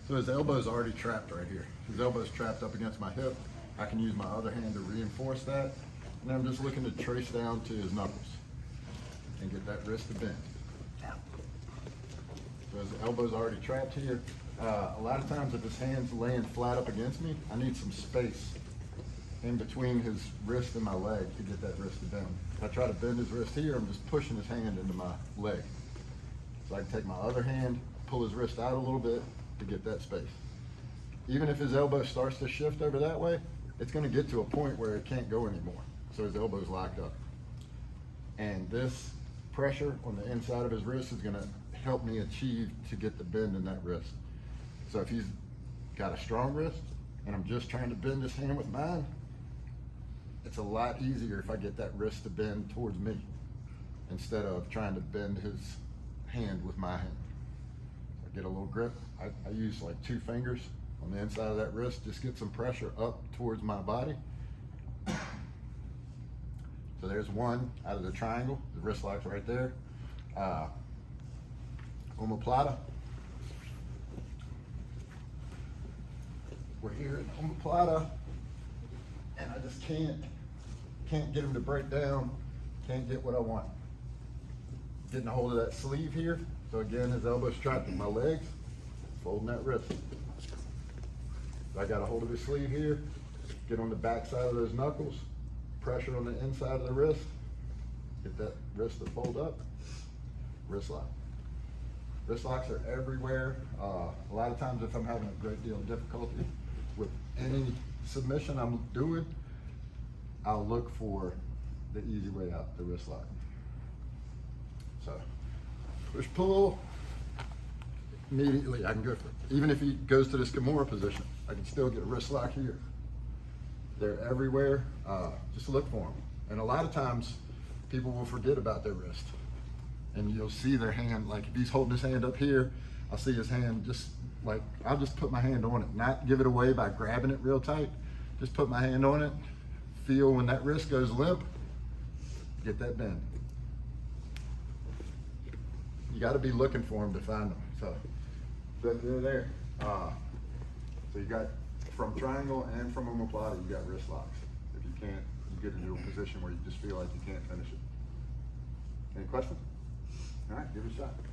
So his elbow's already trapped right here. His elbow's trapped up against my hip. I can use my other hand to reinforce that. And I'm just looking to trace down to his knuckles and get that wrist to bend. So his elbow's already trapped here. A lot of times if his hand's laying flat up against me, I need some space in between his wrist and my leg to get that wrist to bend. If I try to bend his wrist here, I'm just pushing his hand into my leg. So I can take my other hand, pull his wrist out a little bit to get that space. Even if his elbow starts to shift over that way, it's gonna get to a point where it can't go anymore. So his elbow's locked up. And this pressure on the inside of his wrist is gonna help me achieve to get the bend in that wrist. So if he's got a strong wrist and I'm just trying to bend his hand with mine, it's a lot easier if I get that wrist to bend towards me instead of trying to bend his hand with my hand. I get a little grip. I use like 2 fingers on the inside of that wrist, just get some pressure up towards my body. So there's one out of the triangle, the Wristlocks right there. Omoplata. We're here in Omoplata, and I just can't get him to break down, can't get what I want. Getting a hold of that sleeve here. So again, his elbow's trapped in my legs, folding that wrist. So I got a hold of his sleeve here, get on the back side of those knuckles, pressure on the inside of the wrist, get that wrist to fold up, wrist lock. Wrist locks are everywhere. A lot of times if I'm having a great deal of difficulty with any submission I'm doing, I'll look for the easy way out, the wrist lock. So, push pull, immediately I can go for it. Even if he goes to this Kimura position, I can still get a wrist lock here. They're everywhere, just look for them. And a lot of times, people will forget about their wrist. And you'll see their hand, like if he's holding his hand up here, I'll see his hand just like, I'll just put my hand on it, not give it away by grabbing it real tight. Just put my hand on it, feel when that wrist goes limp, get that bend. You gotta be looking for them to find them. So they're there. So you got from triangle and from Omoplata, you got wrist locks. If you can't, you get into a position where you just feel like you can't finish it. Any questions? All right, give it a shot.